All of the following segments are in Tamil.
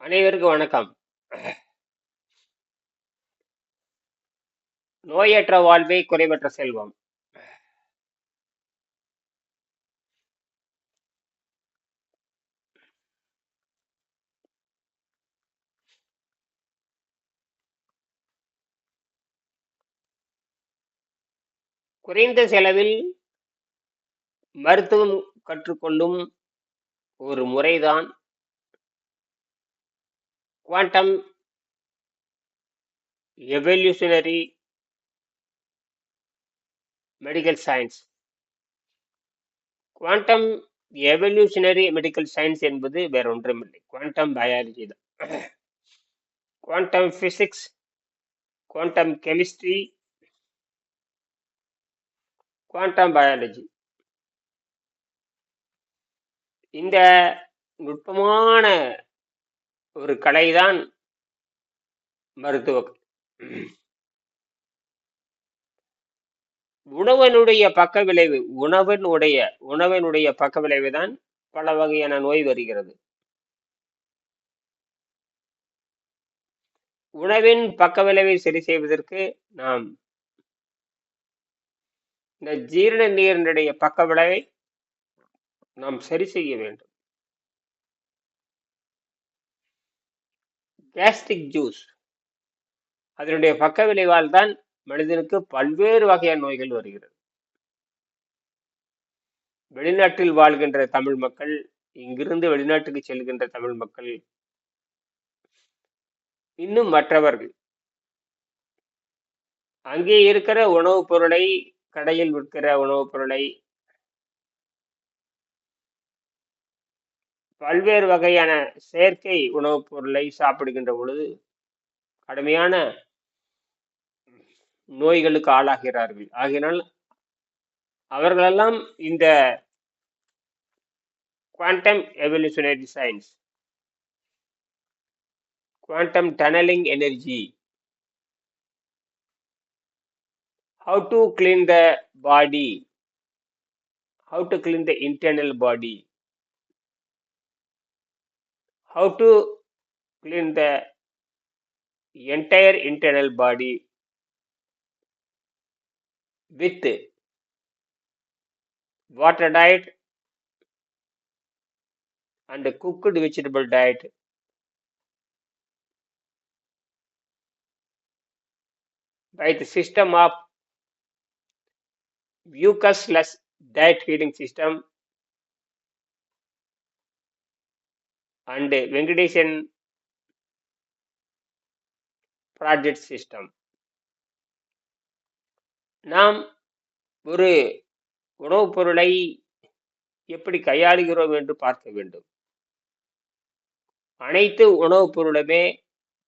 அனைவருக்கும் வணக்கம். நோயற்ற வாழ்வே குறைவற்ற செல்வம். குறைந்த செலவில் மருத்துவம் கற்றுக்கொள்ளும் ஒரு முறைதான் quantum evolutionary medical science. Quantum evolutionary medical science என்பது வேற ஒன்றுமில்லை, குவாண்டம் பயாலஜி தான். Quantum physics, quantum chemistry, quantum biology, இந்த நுட்பமான ஒரு கலைதான் மருத்துவ. உணவனுடைய பக்க விளைவு உணவனுடைய பக்க விளைவு தான் பல வகையான நோய் வருகிறது. உணவின் பக்க விளைவை சரி செய்வதற்கு நாம் இந்த ஜீரண நீரினுடைய பக்க விளைவை நாம் சரி செய்ய வேண்டும். கேஸ்ட்ரிக் ஜூஸ் அதனுடைய பக்க விளைவால் தான் மனிதனுக்கு பல்வேறு வகையான நோய்கள் வருகிறது. வெளிநாட்டில் வாழ்கின்ற தமிழ் மக்கள், இங்கிருந்து வெளிநாட்டுக்கு செல்கின்ற தமிழ் மக்கள், இன்னும் மற்றவர்கள் அங்கே இருக்கிற உணவுப் பொருளை, கடையில் விற்கிற உணவுப் பொருளை, பல்வேறு வகையான செயற்கை உணவுப் பொருளை சாப்பிடுகின்ற பொழுது கடுமையான நோய்களுக்கு ஆளாகிறார்கள். ஆகினால் அவர்களெல்லாம் இந்த quantum evolutionary science, quantum tunnelling energy, how to clean the body, how to clean the internal body, how to clean the entire internal body with water diet and cooked vegetable diet, by the system of mucusless diet feeding system and Venkadeshan project system. நாம் ஒரு உணவுப் பொருளை எப்படி கையாளுகிறோம் என்று பார்க்க வேண்டும். அனைத்து உணவுப் பொருளுமே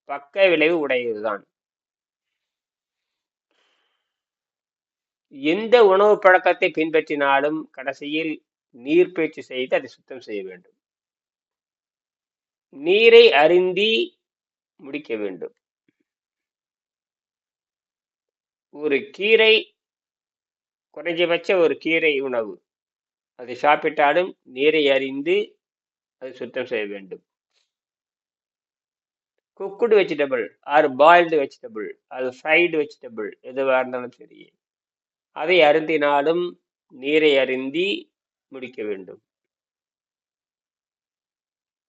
பக்க விளைவு உடையதுதான். எந்த உணவு பழக்கத்தை பின்பற்றினாலும் கடைசியில் நீர் பயிற்சி செய்து அதை சுத்தம் செய்ய வேண்டும். நீரை அருந்தி முடிக்க வேண்டும். ஒரு கீரை, குறைஞ்சபட்ச ஒரு கீரை உணவு அதை சாப்பிட்டாலும் நீரை அறிந்து அதை சுத்தம் செய்ய வேண்டும். Cooked vegetable or boiled vegetable, அது ஃப்ரைடு வெஜிடபிள் எதுவாக இருந்தாலும் சரி, அதை அருந்தினாலும் நீரை அருந்தி முடிக்க வேண்டும்.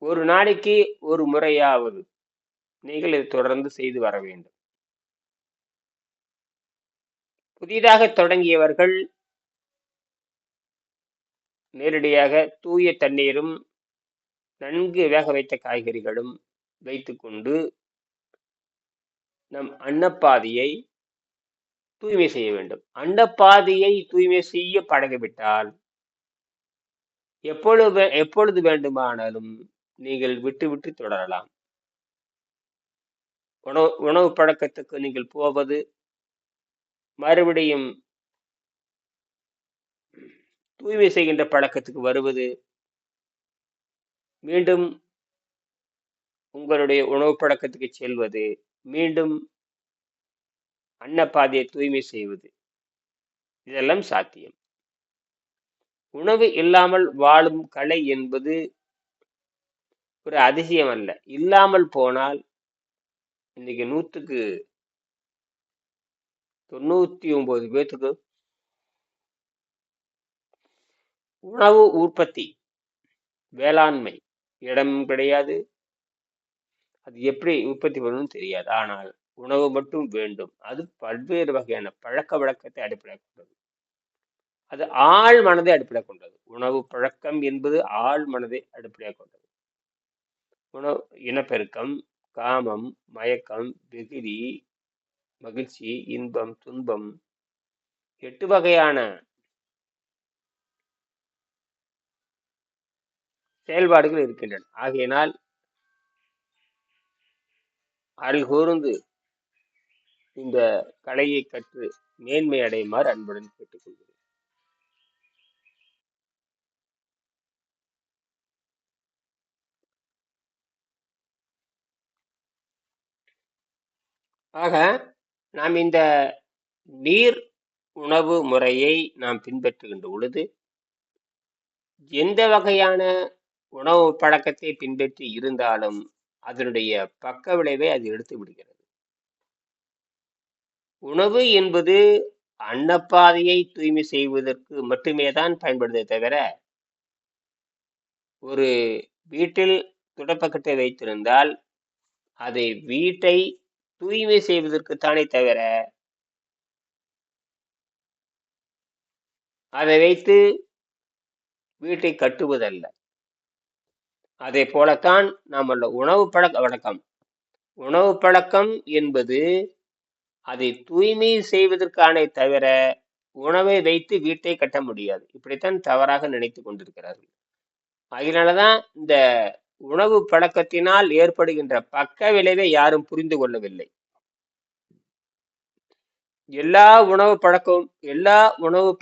ஒரு நாளைக்கு ஒரு முறையாவது நீங்கள் இதை தொடர்ந்து செய்து வர வேண்டும். புதிதாக தொடங்கியவர்கள் நேரடியாக தூய தண்ணீரும் நன்கு வேக வைத்த காய்கறிகளும் வைத்துக்கொண்டு நம் அன்னப்பாதையை தூய்மை செய்ய வேண்டும். அன்னப்பாதையை தூய்மை செய்ய பழகிவிட்டால் எப்பொழுது வேண்டுமானாலும் நீங்கள் விட்டு விட்டு தொடரலாம். உணவு பழக்கத்துக்கு நீங்கள் போவது, மறுபடியும் தூய்மை செய்கின்ற பழக்கத்துக்கு வருவது, மீண்டும் உங்களுடைய உணவு பழக்கத்துக்கு செல்வது, மீண்டும் அன்னப்பாதையை தூய்மை செய்வது, இதெல்லாம் சாத்தியம். உணவு இல்லாமல் வாழும் கலை என்பது ஒரு அதிசயம் அல்ல. இல்லாமல் போனால் இன்னைக்கு 100க்கு 99 பேத்துக்கு உணவு உற்பத்தி, வேளாண்மை இடமும் கிடையாது. அது எப்படி உற்பத்தி பண்ணணும்னு தெரியாது. ஆனால் உணவு மட்டும் வேண்டும். அது பல்வேறு வகையான பழக்க வழக்கத்தை அடிப்படையாக கொண்டது. அது ஆழ் மனதை அடிப்படையாக கொண்டது. உணவு பழக்கம் என்பது ஆழ் மனதை அடிப்படையாக கொண்டது. உணவு இனப்பெருக்கம், காமம், மயக்கம், வெகுளி, மகிழ்ச்சி, இன்பம், துன்பம், 8 வகையான செயல்பாடுகள் இருக்கின்றன. ஆகையினால் அருள் கூர்ந்து இந்த கலையை கற்று மேன்மை அடையுமாறு அன்புடன் கேட்டுக்கொள்கிறேன். ஆக நாம் இந்த நீர் உணவு முறையை நாம் பின்பற்றுகின்ற பொழுது எந்த வகையான உணவு பழக்கத்தை பின்பற்றி இருந்தாலும் அதனுடைய பக்க விளைவை அது எடுத்து விடுகிறது. உணவு என்பது அன்னப்பாதையை தூய்மை செய்வதற்கு மட்டுமே தான் பயன்படுதே தவிர, ஒரு வீட்டில் துடைப்பக்கட்டை வைத்திருந்தால் அதை வீட்டை தூய்மை செய்வதற்குத்தானே தவிர, அதை வைத்து வீட்டை கட்டுவதல்ல. அதே போலத்தான் நம்மள உணவு பழக்க வழக்கம். உணவு பழக்கம் என்பது அதை தூய்மை செய்வதற்கானே தவிர உணவை வைத்து வீட்டை கட்ட முடியாது. இப்படித்தான் தவறாக நினைத்து கொண்டிருக்கிறார்கள். அதனாலதான் இந்த உணவு பழக்கத்தினால் ஏற்படுகின்ற பக்க விளைவை யாரும் புரிந்து கொள்ளவில்லை. எல்லா உணவு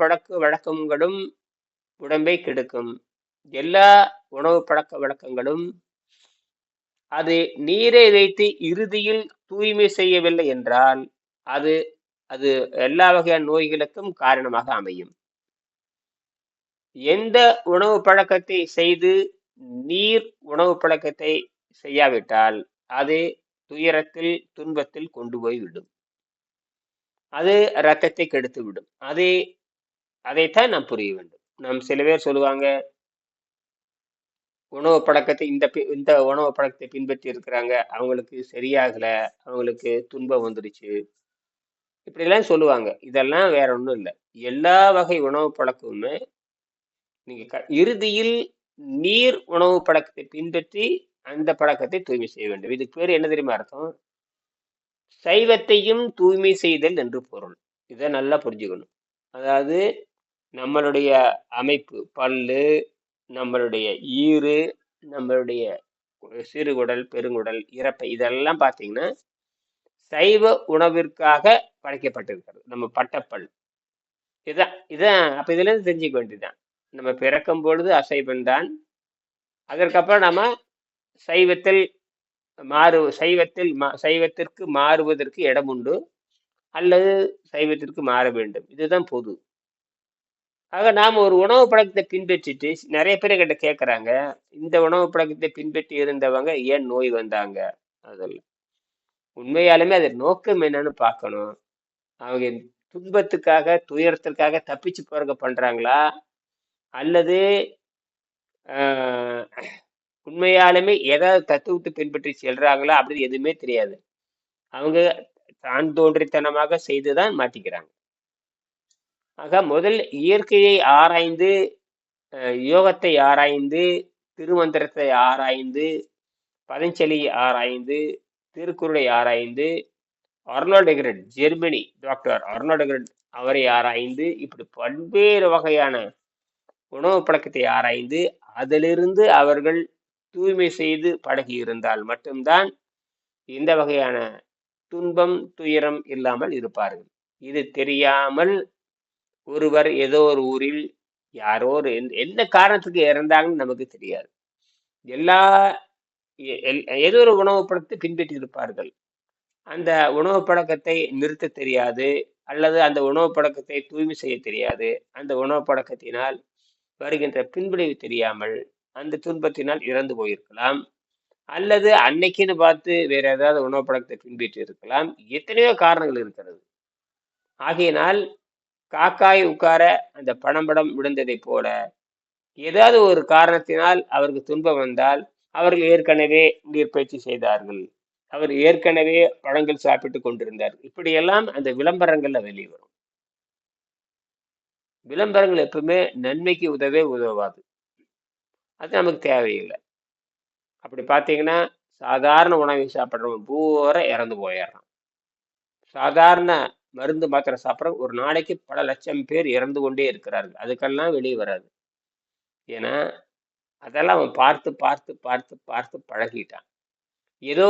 பழக்க வழக்கங்களும் உடம்பை கெடுக்கும். எல்லா உணவு பழக்க வழக்கங்களும் அது நீரை வைத்து இறுதியில் தூய்மை செய்யவில்லை என்றால் அது அது எல்லா வகையான நோய்களுக்கும் காரணமாக அமையும். எந்த உணவு பழக்கத்தை செய்து நீர் உணவு பழக்கத்தை செய்யாவிட்டால் அது துயரத்தில் துன்பத்தில் கொண்டு போய் விடும். அது ரத்தத்தை கெடுத்து விடும். அதைத்தான் நாம் புரிய வேண்டும். சில பேர் சொல்லுவாங்க, உணவு பழக்கத்தை இந்த உணவு பழக்கத்தை பின்பற்றி இருக்கிறாங்க, அவங்களுக்கு சரியாகல, அவங்களுக்கு துன்பம் வந்துருச்சு, இப்படிலாம் சொல்லுவாங்க. இதெல்லாம் வேற ஒன்றும் இல்லை. எல்லா வகை உணவு பழக்கமுமே நீங்க இறுதியில் நீர் உணவு பழக்கத்தை பின்பற்றி அந்த பழக்கத்தை தூய்மை செய்ய வேண்டும். இதுக்கு பேர் என்ன தெரியுமா அர்த்தம்? சைவத்தையும் தூய்மை செய்தல் என்று பொருள். இதை நல்லா புரிஞ்சுக்கணும். அதாவது நம்மளுடைய அமைப்பு, பல்லு, நம்மளுடைய ஈறு, நம்மளுடைய சிறுகுடல், பெருங்குடல், இறப்பை, இதெல்லாம் பார்த்தீங்கன்னா சைவ உணவிற்காக படைக்கப்பட்டிருக்கிறது. நம்ம பட்டப்பல் இதான் அப்ப இதுல இருந்து தெரிஞ்சுக்க வேண்டியதுதான். நம்ம பிறக்கும் பொழுது அசைவன் தான். அதற்கப்புறம் நம்ம சைவத்திற்கு மாறுவதற்கு இடம் உண்டு, அல்லது சைவத்திற்கு மாற வேண்டும். இதுதான் பொது. ஆக நாம் ஒரு உணவு பழக்கத்தை பின்பற்றிட்டு, நிறைய பேர் கிட்ட கேட்கறாங்க, இந்த உணவு பழக்கத்தை பின்பற்றி இருந்தவங்க ஏன் நோய் வந்தாங்க? அதெல்லாம் உண்மையாலுமே அது நோக்கம் என்னன்னு பார்க்கணும். அவங்க துன்பத்துக்காக, துயரத்திற்காக தப்பிச்சு போறக்க பண்றாங்களா, அல்லது உண்மையாலுமே ஏதாவது தத்துவத்தை பின்பற்றி செல்றாங்களா அப்படின்னு எதுவுமே தெரியாது. அவங்க தான் தோன்றித்தனமாக செய்துதான் மாட்டிக்கிறாங்க. ஆக முதல் இயற்கையை ஆராய்ந்து, யோகத்தை ஆராய்ந்து, திருமந்திரத்தை ஆராய்ந்து, பதஞ்சலியை ஆராய்ந்து, திருக்குறளை ஆராய்ந்து, அர்னால்ட் ஜெர்மனி டாக்டர் அர்னால்ட் அவரை ஆராய்ந்து, இப்படி பல்வேறு வகையான உணவு பழக்கத்தை ஆராய்ந்து அதிலிருந்து அவர்கள் தூய்மை செய்து பழகி இருந்தால் மட்டும்தான் இந்த வகையான துன்பம் துயரம் இல்லாமல் இருப்பார்கள். இது தெரியாமல் ஒருவர் ஏதோ ஒரு ஊரில் யாரோ எந்த காரணத்துக்கு இறந்தாங்கன்னு நமக்கு தெரியாது. ஏதோ ஒரு உணவு பழக்கத்தை பின்பற்றி இருப்பார்கள். அந்த உணவு பழக்கத்தை நிறுத்த தெரியாது, அல்லது அந்த உணவு பழக்கத்தை தூய்மை செய்ய தெரியாது. அந்த உணவு பழக்கத்தினால் வருகின்ற பின்விளைவு தெரியாமல் அந்த துன்பத்தினால் இறந்து போயிருக்கலாம். அல்லது அன்னைக்குன்னு பார்த்து வேற ஏதாவது உணவு பழக்கத்தை பின்பற்றி இருக்கலாம். எத்தனையோ காரணங்கள் இருக்கிறது. ஆகையினால் காக்காய் உட்கார அந்த பணம்படம் விழுந்ததைப் போல ஏதாவது ஒரு காரணத்தினால் அவருக்கு துன்பம் வந்தால் அவர்கள் ஏற்கனவே உடற்பயிற்சி செய்தார்கள். அவர் ஏற்கனவே பழங்கள் சாப்பிட்டுக் கொண்டிருந்தார். இப்படியெல்லாம் அந்த விளம்பரங்கள்ல வெளிய வரும். விளம்பரங்கள் எப்பவுமே நன்மைக்கு உதவாது. அது நமக்கு தேவையில்லை. அப்படி பார்த்தீங்கன்னா, சாதாரண உணவை சாப்பிடுறவன் பூரா இறந்து போயிடுறான். சாதாரண மருந்து மாத்திரை சாப்பிட்ற ஒரு நாளைக்கு பல லட்சம் பேர் இறந்து கொண்டே இருக்கிறார்கள். அதுக்கெல்லாம் வெளியே வராது. ஏன்னா, அதெல்லாம் அவன் பார்த்து பார்த்து பார்த்து பார்த்து பழகிட்டான். ஏதோ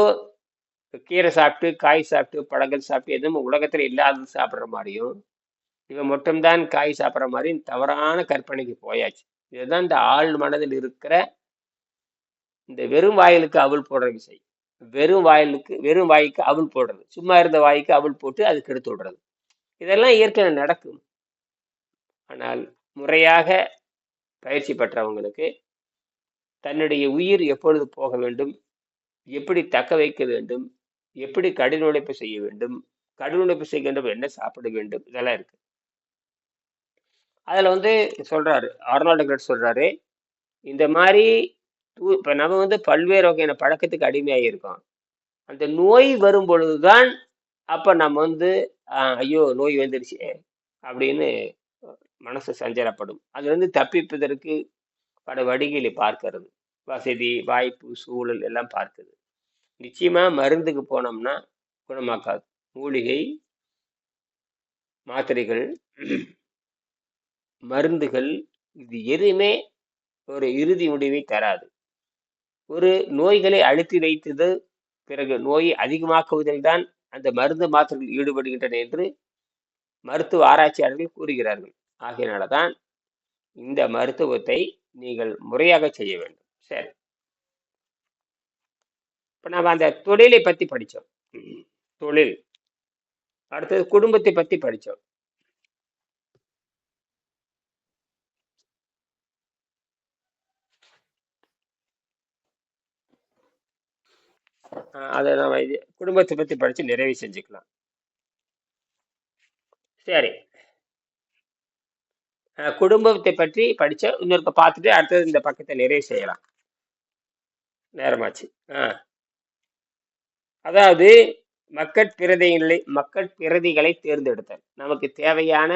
கீரை சாப்பிட்டு, காய் சாப்பிட்டு, பழங்கள் சாப்பிட்டு எதுவும் உலகத்துல இல்லாதது சாப்பிடுற மாதிரியும், இவன் மட்டும்தான் காய் சாப்பிடுற மாதிரியும் தவறான கற்பனைக்கு போயாச்சு. இதுதான் இந்த ஆழ் மனதில் இருக்கிற இந்த வெறும் வாயிலுக்கு அவல் போடுற விசை. வெறும் வாய்க்கு அவல் போடுறது. சும்மா இருந்த வாய்க்கு அவல் போட்டு அது கெடுத்து விடுறது. இதெல்லாம் இயற்கையில் நடக்கும். ஆனால் முறையாக பயிற்சி பெற்றவங்களுக்கு தன்னுடைய உயிர் எப்பொழுது போக வேண்டும், எப்படி தக்க வைக்க வேண்டும், எப்படி கடின உழைப்பு செய்ய வேண்டும், கடின உழைப்பு செய்கின்ற என்ன சாப்பிட வேண்டும், இதெல்லாம் இருக்கு. அதுல சொல்றாரு, ஆர்னால்டு கிரெட் சொல்றாரு, இந்த மாதிரி இப்ப நம்ம பல்வேறு வகையான பழக்கத்துக்கு அடிமையாகி இருக்கோம். அந்த நோய் வரும் பொழுதுதான் அப்ப நம்ம ஐயோ நோய் வந்துருச்சு அப்படின்னு மனசு சஞ்சலப்படும். அதுல தப்பிப்பதற்கு பல வழிகளை பார்க்கிறது. வசதி, வாய்ப்பு, சூழல் எல்லாம் பார்க்குது. நிச்சயமா மருந்துக்கு போனோம்னா குணமாக்காது. மூலிகை, மாத்திரைகள், மருந்துகள் இது எதுவுமே ஒரு இறுதி முடிவை தராது. ஒரு நோய்களை அழுத்தி வைத்தது பிறகு நோயை அதிகமாக்குவதில் தான் அந்த மருந்து மாத்திரைகள் ஈடுபடுகின்றன என்று மருத்துவ ஆராய்ச்சியாளர்கள் கூறுகிறார்கள். ஆகையினாலதான் இந்த மருத்துவத்தை நீங்கள் முறையாக செய்ய வேண்டும். சரி, இப்ப நம்ம அந்த தொழிலை பத்தி படிச்சோம். தொழில், அடுத்தது குடும்பத்தை பத்தி படிச்சோம். அதை நம்ம குடும்பத்தை பத்தி படிச்சு நிறைவு செஞ்சுக்கலாம். சரி, குடும்பத்தை பற்றி படிச்ச இன்னொரு பார்த்துட்டு அடுத்தது இந்த பக்கத்தை நிறைவு செய்யலாம். நேரமாச்சு. அதாவது மக்கட்பிரதிகளை தேர்ந்தெடுத்தல். நமக்கு தேவையான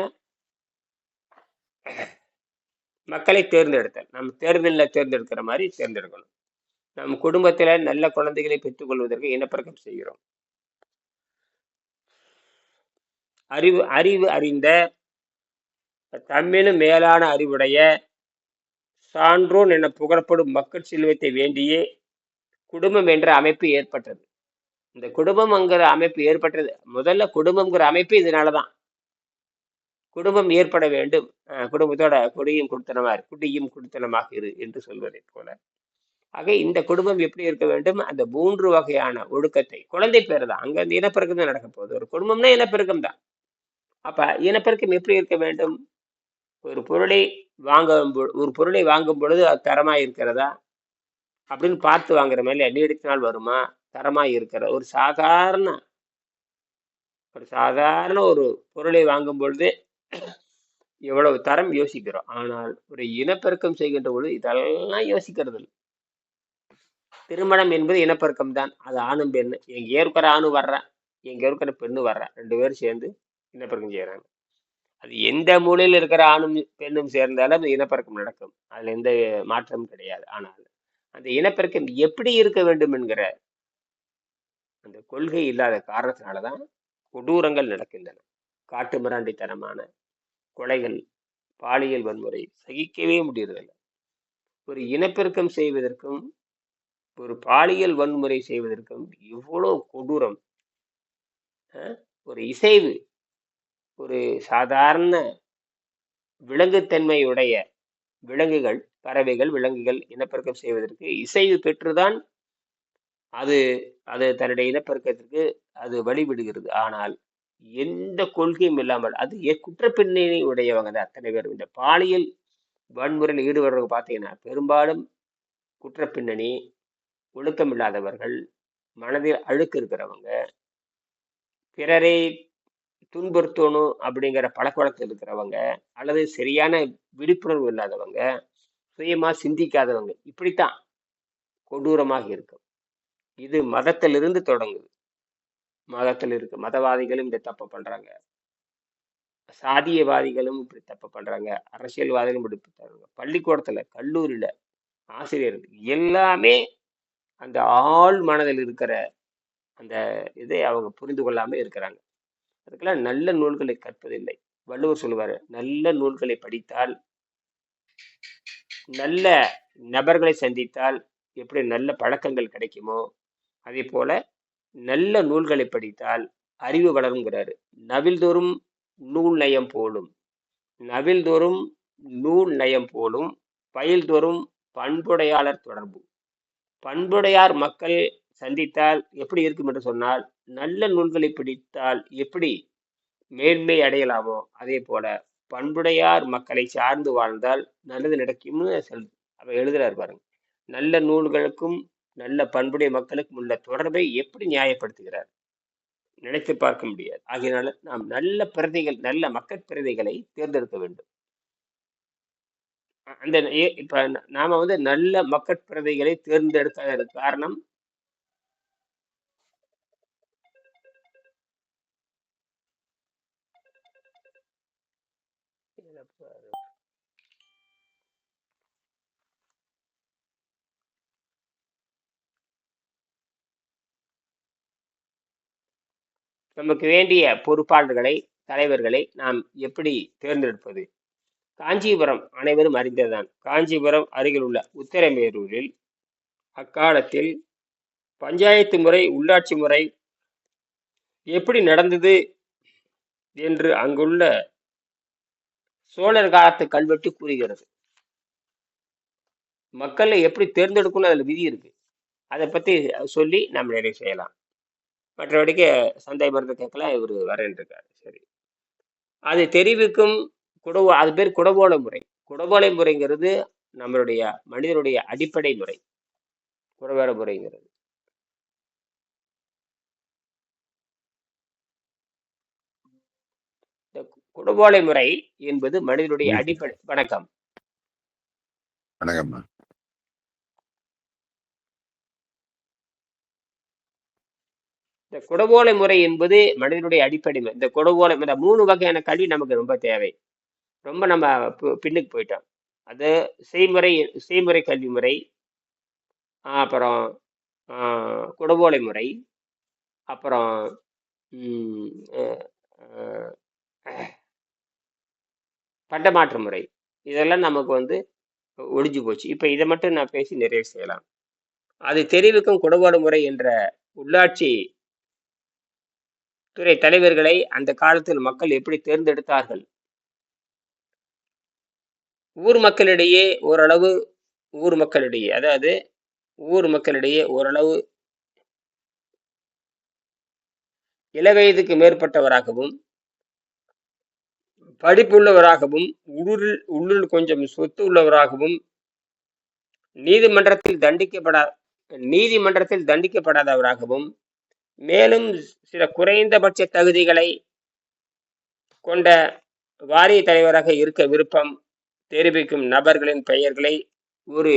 மக்களை தேர்ந்தெடுத்தல். நம்ம தேர்தலில் தேர்ந்தெடுக்கிற மாதிரி தேர்ந்தெடுக்கணும். நம் குடும்பத்துல நல்ல குழந்தைகளை பெற்றுக் கொள்வதற்கு இனப்பெருக்கம் செய்கிறோம். அறிவு அறிந்த தம்மிலும் மேலான அறிவுடைய சான்றோன் என புகழப்படும் மக்கள் செல்வத்தை வேண்டியே குடும்பம் என்ற அமைப்பு ஏற்பட்டது. இந்த குடும்பம்ங்கிற அமைப்பு ஏற்பட்டது, முதல்ல குடும்பம்ங்கிற அமைப்பு இதனாலதான். குடும்பம் ஏற்பட வேண்டும். குடும்பத்தோட குடியும் குடித்தனமாக இரு என்று சொல்வதை போல. ஆக இந்த குடும்பம் எப்படி இருக்க வேண்டும்? அந்த 3 வகையான ஒழுக்கத்தை, குழந்தை பேர் தான், அங்க அந்த இனப்பெருக்கம் தான் நடக்க போகுது. ஒரு குடும்பம்னா இனப்பெருக்கம் தான். அப்ப இனப்பெருக்கம் எப்படி இருக்க வேண்டும்? ஒரு பொருளை வாங்கும் பொழுது அது தரமா இருக்கிறதா அப்படின்னு பார்த்து வாங்குற மாதிரி நீடித்த நாள் வருமா, தரமா இருக்கிற ஒரு சாதாரண ஒரு பொருளை வாங்கும் பொழுது எவ்வளவு தரம் யோசிக்கிறோம். ஆனால் ஒரு இனப்பெருக்கம் செய்கின்ற பொழுது இதெல்லாம் யோசிக்கிறது இல்லை. திருமணம் என்பது இனப்பெருக்கம் தான். அது ஆணும் பெண்ணு, எங்க இருக்கிற ஆணும் வர்றான், எங்க இருக்கிற பெண்ணு வர்றான், 2 பேரும் சேர்ந்து இனப்பெருக்கம் செய்யறாங்க. அது எந்த மூலையில் இருக்கிற ஆணும் பெண்ணும் சேர்ந்தாலும் அந்த இனப்பெருக்கம் நடக்கும். அதுல எந்த மாற்றமும் கிடையாது. ஆனால் அந்த இனப்பெருக்கம் எப்படி இருக்க வேண்டும் என்கிற அந்த கொள்கை இல்லாத காரணத்தினாலதான் கொடூரங்கள் நடக்கின்றன. காட்டு மிராண்டித்தனமான கொலைகள், பாலியல் வன்முறை சகிக்கவே முடியறதில்லை. ஒரு இனப்பெருக்கம் செய்வதற்கும் ஒரு பாலியல் வன்முறை செய்வதற்கும் எவ்வளவு கொடூரம். ஒரு இசைவு, ஒரு சாதாரண விலங்குத்தன்மையுடைய விலங்குகள், பறவைகள், விலங்குகள் இனப்பெருக்கம் செய்வதற்கு இசைவு பெற்றுதான் அது அது தன்னுடைய இனப்பெருக்கத்திற்கு அது வழிவிடுகிறது. ஆனால் எந்த கொள்கையும் இல்லாமல் அது குற்றப்பின்னணி உடையவங்க தான் அத்தனை பேரும். இந்த பாலியல் வன்முறையில் ஈடுபடுறவங்க பார்த்தீங்கன்னா பெரும்பாலும் குற்றப்பின்னணி, ஒழுக்கம் இல்லாதவர்கள், மனதில் அழுக்கு இருக்கிறவங்க, பிறரை துன்புறுத்தணும் அப்படிங்கிற பழக்கவழக்கம் இருக்கிறவங்க, அல்லது சரியான விழிப்புணர்வு இல்லாதவங்க, சுயமா சிந்திக்காதவங்க, இப்படித்தான் கொடூரமாக இருக்கும். இது மதத்திலிருந்து தொடங்குது. மதத்தில் இருக்கு மதவாதிகளும் இந்த தப்பு பண்றாங்க, சாதியவாதிகளும் இப்படி தப்பு பண்றாங்க, அரசியல்வாதிகளும் இப்படி பண்றாங்க, பள்ளிக்கூடத்துல, கல்லூரியில, ஆசிரியர்கள் எல்லாமே அந்த ஆழ் மனதில் இருக்கிற அந்த இதை அவங்க புரிந்து கொள்ளாம இருக்கிறாங்க. அதுக்கெல்லாம் நல்ல நூல்களை கற்பதில்லை. வள்ளுவர் சொல்லுவாரு, நல்ல நூல்களை படித்தால், நல்ல நபர்களை சந்தித்தால் எப்படி நல்ல பழக்கங்கள் கிடைக்குமோ, அதே போல நல்ல நூல்களை படித்தால் அறிவு வளருங்கிறாரு. நவில்தோறும் நூல் நயம் போலும், நவில்தோறும் நூல் நயம் போலும், பயில்தோறும் பண்புடையாளர் தொடர்பு. பண்புடையார் மக்கள் சந்தித்தால் எப்படி இருக்கும் என்று சொன்னால், நல்ல நூல்களை படித்தால் எப்படி மேன்மை அடையலாமோ அதே போல பண்புடையார் மக்களை சார்ந்து வாழ்ந்தால் நல்லது நடக்கும்னு அவர் எழுதுறாரு பாருங்க. நல்ல நூல்களுக்கும் நல்ல பண்புடைய மக்களுக்கும் உள்ள தொடர்பை எப்படி நியாயப்படுத்துகிறார், நினைத்து பார்க்க முடியாது. ஆகையினால நாம் நல்ல பிரதிகள், நல்ல மக்கள் பிரதிகளை தேர்ந்தெடுக்க வேண்டும். அந்த இப்ப நாம நல்ல மக்கள் பிரதிகளை தேர்ந்தெடுக்காத காரணம், நமக்கு வேண்டிய பொறுப்பாளர்களை, தலைவர்களை நாம் எப்படி தேர்ந்தெடுப்பது? காஞ்சிபுரம் அனைவரும் அறிந்ததுதான். காஞ்சிபுரம் அருகில் உள்ள உத்தரமேரூரில் அக்காலத்தில் பஞ்சாயத்து முறை, உள்ளாட்சி முறை எப்படி நடந்தது என்று அங்குள்ள சோழர் காலத்து கல்வெட்டு கூறுகிறது. மக்களை எப்படி தேர்ந்தெடுக்கணும் அதுல விதி இருக்கு. அதை பத்தி சொல்லி நாம் நிறைவு செய்யலாம். மற்றபடிக்கு சந்தேகம் இருந்து கேட்கலாம், இவர் வரேன் இருக்காரு. சரி, அது தெரிவிக்கும் அது பேர் குடவோலை முறை. குடவோலை முறைங்கிறது நம்மளுடைய மனிதனுடைய அடிப்படை முறை. குடவோலை முறைங்கிறது குடவோலை முறை என்பது மனிதனுடைய அடிப்படை. வணக்கம். வணக்கம். இந்த குடவோலை முறை என்பது மனிதனுடைய அடிப்படை. இந்த குடவோலை, இந்த 3 வகையான கல்வி நமக்கு ரொம்ப தேவை. ரொம்ப நம்ம பின்னுக்கு போயிட்டோம். அது செய்முறை கல்வி முறை, அப்புறம் குடவோலை முறை, அப்புறம் பண்டமாற்று முறை. இதெல்லாம் நமக்கு ஒழிஞ்சு போச்சு. இப்ப இதை மட்டும் நான் பேசி நிறைவு செய்யலாம். அது தெரிவிக்கும் குடவோலை முறை என்ற உள்ளாட்சி துறை தலைவர்களை அந்த காலத்தில் மக்கள் எப்படி தேர்ந்தெடுத்தார்கள்? ஊர் மக்களிடையே ஓரளவு இளவயதுக்கு மேற்பட்டவராகவும், படிப்புள்ளவராகவும், உள்ளுள் கொஞ்சம் சொத்து உள்ளவராகவும், நீதிமன்றத்தில் தண்டிக்கப்படாதவராகவும், மேலும் சில குறைந்தபட்ச தகுதிகளை கொண்ட வாரிய தலைவராக இருக்க விருப்பம் தெரிவிக்கும் நபர்களின் பெயர்களை ஒரு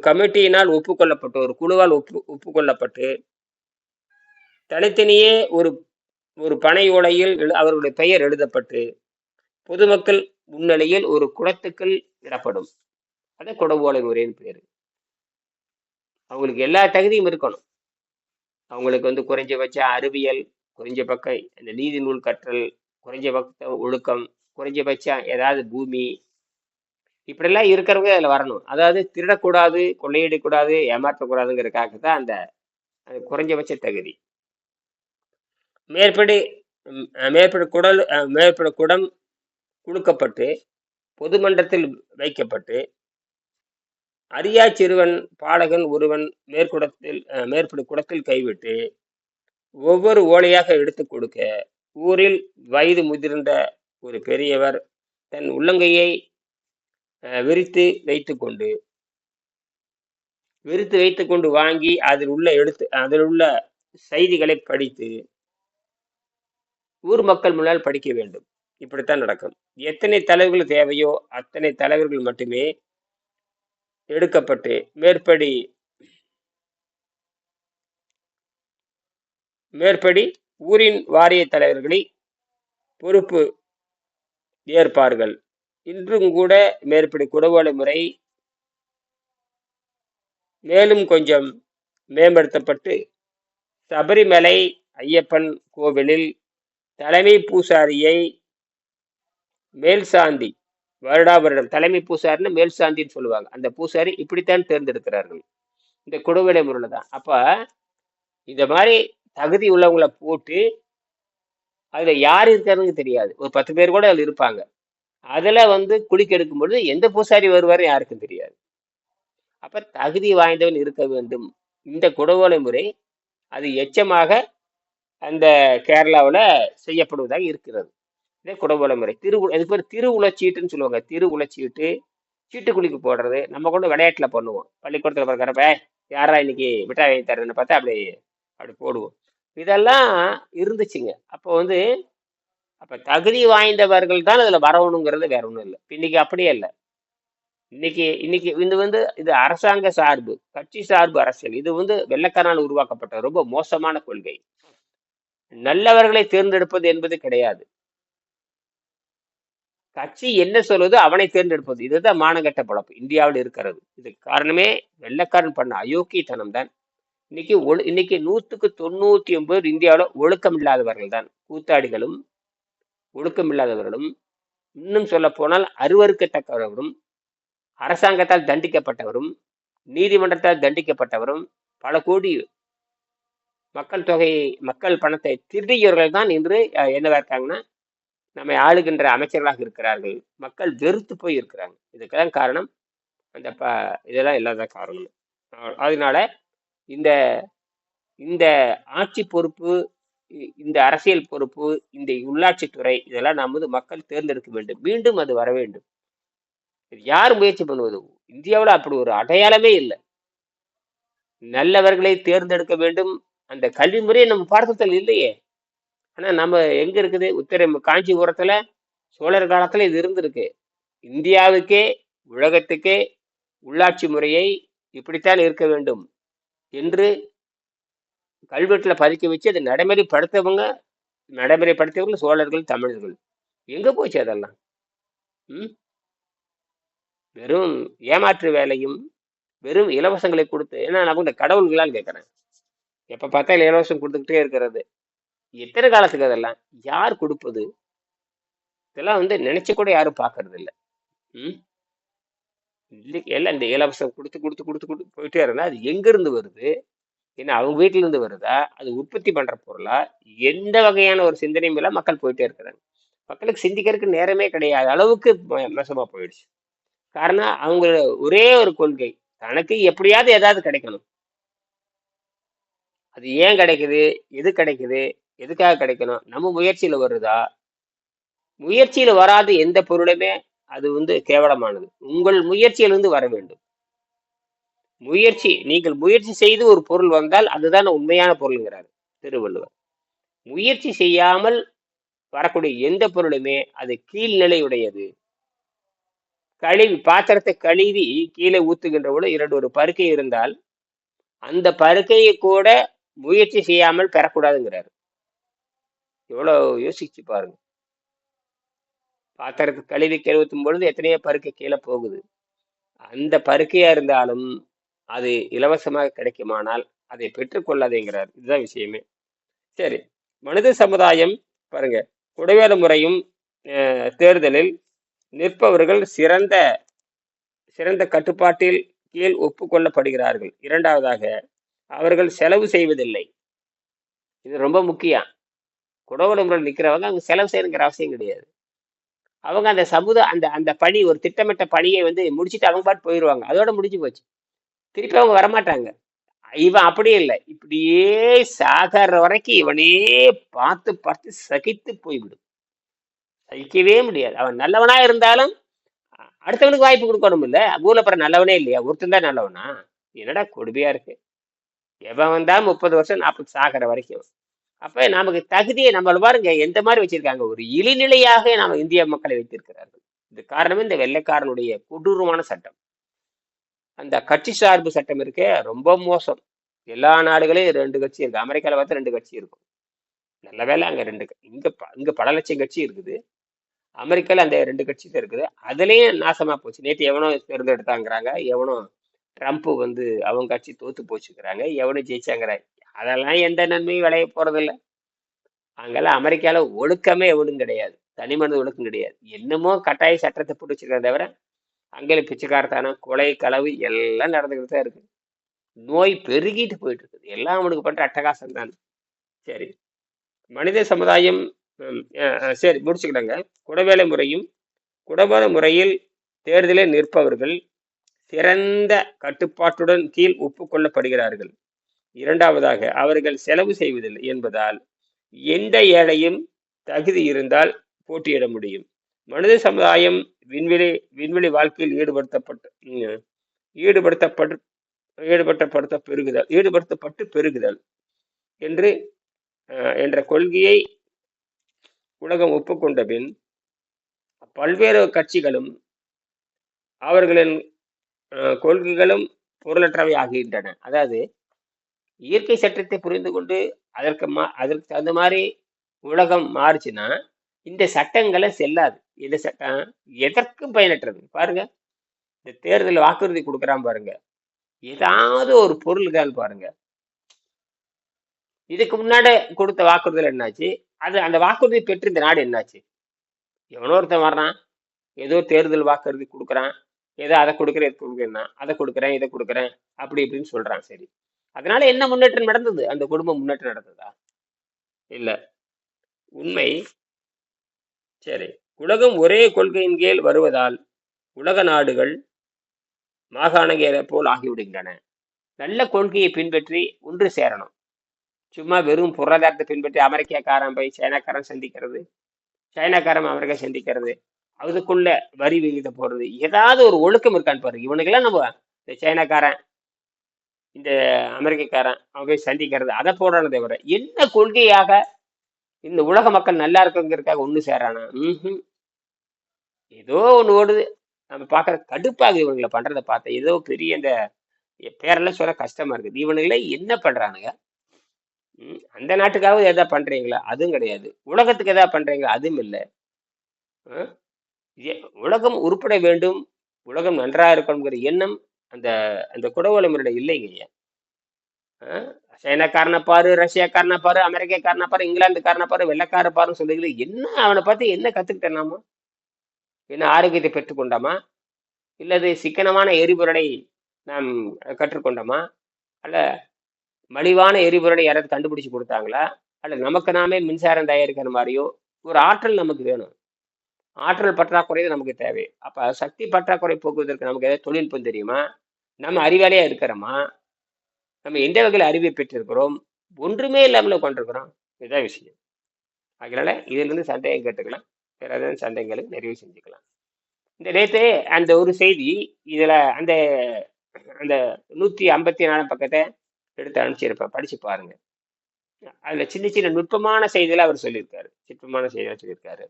கமிட்டியினால் ஒப்புக்கொள்ளப்பட்டு, ஒரு குழுவால் ஒப்புக்கொள்ளப்பட்டு, தனித்தனியே ஒரு பனை ஓலையில் அவர்களுடைய பெயர் எழுதப்பட்டு பொதுமக்கள் முன்னிலையில் ஒரு குடத்துக்குள் இடப்படும். அத குடவோலை முறைன்னு பேரு. அவங்களுக்கு எல்லா தகுதியும் இருக்கணும். அவங்களுக்கு குறைஞ்சபட்ச அறிவியல், குறைஞ்சபட்ச இந்த நீதி நூல் கற்றல், குறைஞ்சபட்ச ஒழுக்கம், குறைஞ்சபட்சம் ஏதாவது பூமி, இப்படிலாம் இருக்கிறவங்க அதுல வரணும். அதாவது திருடக்கூடாது, கொள்ளையிடக்கூடாது, ஏமாற்றக்கூடாதுங்கிறதுக்காக தான் அந்த குறைஞ்சபட்ச தகுதி. மேற்படி குடம் குலுக்கப்பட்டு பொதுமன்றத்தில் வைக்கப்பட்டு, அறியா சிறுவன் பாலகன் ஒருவன் மேற்படி குடத்தில் கைவிட்டு ஒவ்வொரு ஓலையாக எடுத்து கொடுக்க, ஊரில் வயது முதிர்ந்த ஒரு பெரியவர் தன் உள்ளங்கையை விரித்து வைத்து கொண்டு விரித்து வைத்துக் கொண்டு வாங்கி அதில் உள்ள செய்திகளை படித்து ஊர் மக்கள் முன்னால் படிக்க வேண்டும். இப்படித்தான் நடக்கும். எத்தனை தலைவர்கள் தேவையோ அத்தனை தலைவர்கள் மட்டுமே எடுக்கப்பட்டு மேற்படி ஊரின் வாரிய தலைவர்களை பொறுப்பு ஏற்பார்கள். இன்றும் கூட மேற்படி குடவோலை முறை மேலும் கொஞ்சம் மேம்படுத்தப்பட்டு சபரிமலை ஐயப்பன் கோவிலில் தலைமை பூசாரியை மேல்சாந்தி வருடம் தலைமை பூசாரின்னு மேல்சாந்தின்னு சொல்லுவாங்க. அந்த பூசாரி இப்படித்தான் தேர்ந்தெடுக்கிறார்கள் இந்த குடவோலை முறையில தான். அப்ப இந்த மாதிரி தகுதி உள்ளவங்களை போட்டு அதுல யார் இருக்காருன்னு தெரியாது. ஒரு 10 பேர் கூட அதுல இருப்பாங்க. அதுல குளிக்க எடுக்கும் பொழுது எந்த பூசாரி வருவாரு யாருக்கும் தெரியாது. அப்ப தகுதி வாய்ந்தவன் இருக்க வேண்டும். இந்த குடவோலை முறை அது எச்சமாக அந்த கேரளாவில் செய்யப்படுவதாக இருக்கிறது. இதே குடவோலை முறை அதுக்கு பேர் திருவுளச்சீட்டுன்னு சொல்லுவாங்க. திருவுளச்சீட்டு சீட்டுக்குழிக்கு போடுறது நம்ம கூட விளையாட்டுல பண்ணுவோம். பள்ளிக்கூடத்துல பார்க்கறப்ப யாரா இன்னைக்கு மிட்டாய் வாங்கி தரேன்னு பார்த்தா அப்படி போடுவோம். இதெல்லாம் இருந்துச்சுங்க. அப்ப தகுதி வாய்ந்தவர்கள் தான் அதுல வரணுங்கிறது வேற ஒண்ணும் இல்லை. இன்னைக்கு அப்படியே இல்லை. இன்னைக்கு இன்னைக்கு இது அரசாங்க சார்பு கட்சி சார்பு அரசியல். இது வெள்ளைக்காரனால் உருவாக்கப்பட்ட ரொம்ப மோசமான கொள்கை. நல்லவர்களை தேர்ந்தெடுப்பது என்பது கிடையாது. கட்சி என்ன சொல்லுதோ அவனை தேர்ந்தெடுப்பது. இதுதான் மானகட்ட பழப்பு இந்தியாவில் இருக்கிறது. இதுக்கு காரணமே வெள்ளைக்காரன் பண்ண அயோக்கியத்தனம் தான். இன்னைக்கு 100% இந்தியாவில் ஒழுக்கம் இல்லாதவர்கள் தான். கூத்தாடிகளும் ஒழுக்கம் இல்லாதவர்களும், இன்னும் சொல்ல போனால் அருவருக்கத்தக்கவரும், அரசாங்கத்தால் தண்டிக்கப்பட்டவரும், நீதிமன்றத்தால் தண்டிக்கப்பட்டவரும், பல கோடி மக்கள் பணத்தை திருடியவர்கள் தான் இன்று என்னவா இருக்காங்கன்னா நம்மை ஆளுகின்ற அமைச்சர்களாக இருக்கிறார்கள். மக்கள் வெறுத்து போய் இருக்கிறாங்க. இதுக்கெல்லாம் காரணம் இதெல்லாம் இல்லாத காரணம். அதனால இந்த இந்த ஆட்சி பொறுப்பு, இந்த அரசியல் பொறுப்பு, இந்த உள்ளாட்சித்துறை இதெல்லாம் நாம் மக்கள் தேர்ந்தெடுக்க வேண்டும். மீண்டும் அது வர வேண்டும். யார் முயற்சி பண்ணுவது? இந்தியாவில் அப்படி ஒரு அடையாளமே இல்லை. நல்லவர்களை தேர்ந்தெடுக்க வேண்டும். அந்த கல்வி முறையை நம்ம பாடத்தில் இல்லையே. ஆனா நம்ம எங்க இருக்குது? காஞ்சிபுரத்துல சோழர் காலத்துல இது இருந்திருக்கு. இந்தியாவுக்கே உலகத்துக்கே உள்ளாட்சி முறையை இப்படித்தான் இருக்க வேண்டும் என்று கல்வெட்டுல பதிக்க வச்சு அதை நடைமுறைப்படுத்தவங்க சோழர்கள், தமிழர்கள். எங்க போச்சு அதெல்லாம்? வெறும் ஏமாற்று வேலையும் வெறும் இலவசங்களை கொடுத்து, ஏன்னா நான் இந்த கடவுள்களால் கேட்கிறேன். எப்ப பார்த்தா இலவசம் கொடுத்துக்கிட்டே இருக்கிறது. எத்தனை காலத்துக்கு அதெல்லாம் யார் கொடுப்பது? இதெல்லாம் நினைச்சு கூட யாரும் பாக்குறது இல்லை. எல்லாம் இந்த இலவசம் கொடுத்து கொடுத்து கொடுத்து கொடுத்து போயிட்டே இருந்தா அது எங்க இருந்து வருது? ஏன்னா அவங்க வீட்டுல இருந்து வருதா? அது உற்பத்தி பண்ற பொருளா? எந்த வகையான ஒரு சிந்தனையும் இல்லை. மக்கள் போயிட்டே இருக்கிறாங்க. மக்களுக்கு சிந்திக்கிறதுக்கு நேரமே கிடையாது அளவுக்கு மோசமா போயிடுச்சு. காரணம் அவங்க ஒரே ஒரு கொள்கை, தனக்கு எப்படியாவது ஏதாவது கிடைக்கணும். அது ஏன் கிடைக்குது? எது கிடைக்குது? எதுக்காக கிடைக்கணும்? நம்ம முயற்சியில வருதா? முயற்சியில வராது எந்த பொருளுமே அது கேவலமானது. உங்கள் முயற்சியிலிருந்து வர வேண்டும். நீங்கள் முயற்சி செய்து ஒரு பொருள் வந்தால் அதுதான் உண்மையான பொருள்ங்கிறார் திருவள்ளுவர். முயற்சி செய்யாமல் வரக்கூடிய எந்த பொருளுமே அது கீழ்நிலையுடையது. பாத்திரத்தை கழுவி கீழே ஊத்துகின்ற போது ஒரு பருக்கை இருந்தால் அந்த பருக்கையை கூட முயற்சி செய்யாமல் பெறக்கூடாதுங்கிறாரு. எவ்வளவு யோசிச்சு பாருங்க. பாத்திரத்தை கழுவி ஊத்தும் பொழுது எத்தனையோ பருக்கை கீழே போகுது. அந்த பருக்கையா இருந்தாலும் அது இலவசமாக கிடைக்குமானால் அதை பெற்றுக்கொள்ளாதேங்கிறார். இதுதான் விஷயமே. சரி, மனித சமுதாயம் பாருங்க, குடவேல முறையும் தேர்தலில் நிற்பவர்கள் சிறந்த கட்டுப்பாட்டில் கீழ் ஒப்புக்கொள்ளப்படுகிறார்கள். இரண்டாவதாக, அவர்கள் செலவு செய்வதில்லை. இது ரொம்ப முக்கியம். குடவோலை முறையில் நிற்கிறவங்க அவங்க செலவு செய்யணுங்கிற அவசியம் கிடையாது. அவங்க அந்த பணி, ஒரு திட்டமிட்ட பணியை முடிச்சுட்டு அவங்க பாட்டு போயிடுவாங்க. அதோட முடிஞ்சு போச்சு. திருப்பி அவங்க வரமாட்டாங்க. இவன் அப்படியே இல்லை. இப்படியே சாகர வரைக்கும் இவனே பார்த்து பார்த்து சகித்து போய்விடும். சகிக்கவே முடியாது. அவன் நல்லவனா இருந்தாலும் அடுத்தவனுக்கு வாய்ப்பு கொடுக்கணும். இல்ல ஊர்ல பிற நல்லவனே இல்லையா? ஒருத்தன் தான் நல்லவனா? என்னடா கொடுமையா இருக்கு. எவன் வந்தா 30 வருஷம் 40 சாகிற வரைக்கும். அப்ப நமக்கு தகுதியை நம்மள பாருங்க எந்த மாதிரி வச்சிருக்காங்க, ஒரு இழிநிலையாக நாம இந்திய மக்களை வைத்திருக்கிறார்கள். இது காரணமே இந்த வெள்ளைக்காரனுடைய கொடூரமான சட்டம். அந்த கட்சி சார்பு சட்டம் இருக்கே ரொம்ப மோசம். எல்லா நாடுகளையும் 2 கட்சி இருக்கு. அமெரிக்கால பார்த்து 2 கட்சி இருக்கும். நல்ல வேளை அங்க இங்க பல லட்சம் கட்சி இருக்குது. அமெரிக்கால அந்த 2 கட்சி தான் இருக்குது. அதுலயும் நாசமா போச்சு. நேத்து எவனோ தேர்ந்தெடுத்தாங்கிறாங்க, எவனோ ட்ரம்ப் வந்து அவங்க கட்சி தோத்து போச்சுக்கிறாங்க, எவனும் ஜெயிச்சாங்கிறாங்க. அதெல்லாம் எந்த நன்மையும் விளைய போறது இல்ல. அங்கெல்லாம் அமெரிக்கால ஒழுக்கமே எவனும் கிடையாது. தனி மனித ஒழுக்கம் கிடையாது. என்னமோ கட்டாய சட்டத்தை போட்டு வச்சிருக்கிறத தவிர அங்கே பிச்சைக்காரத்தனம், கொலை, களவு எல்லாம் நடந்துக்கிட்டு தான் இருக்கு. நோய் பெருகிட்டு போயிட்டு இருக்குது. எல்லாம் அவனுக்கு பண்ற அட்டகாசம் தான். சரி, மனித சமுதாயம். சரி, முடிச்சுக்கிட்டாங்க. குடவேலை முறையும் குடவேலை முறையில் தேர்தலில் நிற்பவர்கள் சிறந்த கட்டுப்பாட்டுடன் கீழ் ஒப்புக்கொள்ளப்படுகிறார்கள். இரண்டாவதாக, அவர்கள் செலவு செய்வதில்லை என்பதால் எந்த ஏழையும் தகுதி இருந்தால் போட்டியிட முடியும். மனித சமுதாயம் விண்வெளி விண்வெளி வாழ்க்கையில் ஈடுபடுத்தப்பட்டு பெருகுதல் என்று என்ற கொள்கையை உலகம் ஒப்புக்கொண்ட பின் பல்வேறு கட்சிகளும் அவர்களின் கொள்கைகளும் பொருளற்றவை ஆகின்றன. அதாவது இயற்கை சட்டத்தை புரிந்து கொண்டு அதற்கு தகுந்த மாதிரி உலகம் மாறுச்சுன்னா இந்த சட்டங்களை செல்லாது. இந்த சட்டம் எதற்கும் பயனற்றது. பாருங்க, இந்த தேர்தல் வாக்குறுதி கொடுக்குறான் பாருங்க, ஏதாவது ஒரு பொருள் தான் பாருங்க. இதுக்கு முன்னாடி கொடுத்த வாக்குறுதியில் என்னாச்சு? அந்த வாக்குறுதி பெற்று இந்த நாடு என்னாச்சு? எவனோ ஒருத்தன் வர்றான், ஏதோ தேர்தல் வாக்குறுதி கொடுக்குறான், ஏதோ அதை கொடுக்குறேன் இதை கொடுக்குறேன்னா அதை கொடுக்குறேன் இதை கொடுக்குறேன் அப்படி இப்படின்னு சொல்றான். சரி, அதனால என்ன முன்னேற்றம் நடந்தது? அந்த குடும்பம் முன்னேற்றம் நடந்ததா? இல்ல. உண்மை. சரி, உலகம் ஒரே கொள்கையின் கீழ் வருவதால் உலக நாடுகள் மாகாணங்களை போல் ஆகிவிடுகின்றன. நல்ல கொள்கையை பின்பற்றி ஒன்று சேரணும். சும்மா வெறும் பொருளாதாரத்தை பின்பற்றி அமெரிக்காக்காரன் போய் சைனாக்காரன் சந்திக்கிறது, சைனாக்காரன் அமெரிக்கா சந்திக்கிறது, அதுக்குள்ள வரி விகிதம் போடுறது, ஏதாவது ஒரு ஒழுக்கம் இருக்கான்னு பாருங்க. இவனுக்கெல்லாம் நம்ம இந்த சைனாக்காரன் இந்த அமெரிக்காக்காரன் அவன் போய் சந்திக்கிறது அதை போடுறானே தவிர என்ன கொள்கையாக இந்த உலக மக்கள் நல்லா இருக்குங்கிறதுக்காக ஒண்ணு சேரானா? ஏதோ ஒண்ணு ஓடுது. நம்ம பாக்குற கடுப்பாகுது இவங்களை பண்றதை பார்த்தா. ஏதோ பெரிய இந்த பேரெல்லாம் சொல்ல கஷ்டமா இருக்குது. இவனுங்களே என்ன பண்றானுங்க? அந்த நாட்டுக்காவது எதாவது பண்றீங்களா? அதுவும் கிடையாது. உலகத்துக்கு எதாவது பண்றீங்களா? அதுவும் இல்லை. உலகம் உருப்பட வேண்டும், உலகம் நன்றா இருக்கணுங்கிற எண்ணம் அந்த அந்த குடவோலை முறையில இல்லைங்க. சைனாக்காரனை பாரு, ரஷ்யாக்காரனை பாரு, அமெரிக்காக்காரனை பாரு, இங்கிலாந்துக்காரனை பாரு, வெள்ளைக்கார பாருன்னு சொல்லுது. என்ன அவனை பார்த்து என்ன கத்துக்கிட்டேனாமா? என்ன ஆரோக்கியத்தை பெற்றுக்கொண்டாமா? இல்லது சிக்கனமான எரிபொருளை நாம் கற்றுக்கொண்டோமா? அல்ல மலிவான எரிபொருளை யாராவது கண்டுபிடிச்சு கொடுத்தாங்களா? அல்ல நமக்கு நாமே மின்சாரம் தயாரிக்கிற மாதிரியோ ஒரு ஆற்றல் நமக்கு வேணும். ஆற்றல் பற்றாக்குறை நமக்கு தேவை. அப்ப சக்தி பற்றாக்குறை போக்குவதற்கு நமக்கு ஏதாவது தொழில்நுட்பம் தெரியுமா? நம்ம அறிவாளியா இருக்கிறோமா? நம்ம எந்த வகையில் அறிவை பெற்றிருக்கிறோம்? ஒன்றுமே இல்லாமல் கொண்டிருக்கிறோம். இதுதான் விஷயம். அதனால இதுல இருந்து சந்தேகம் கேட்டுக்கலாம், வேற சந்தேகங்களை நிறைவு செஞ்சுக்கலாம். இந்த நேற்று அந்த ஒரு செய்தி இதுல அந்த அந்த 154 பக்கத்தை எடுத்து அனுப்பிச்சிருப்பேன், படிச்சு பாருங்க. அதுல சின்ன சின்ன நுட்பமான செய்தியில அவர் சொல்லியிருக்காரு. சொல்லியிருக்காரு.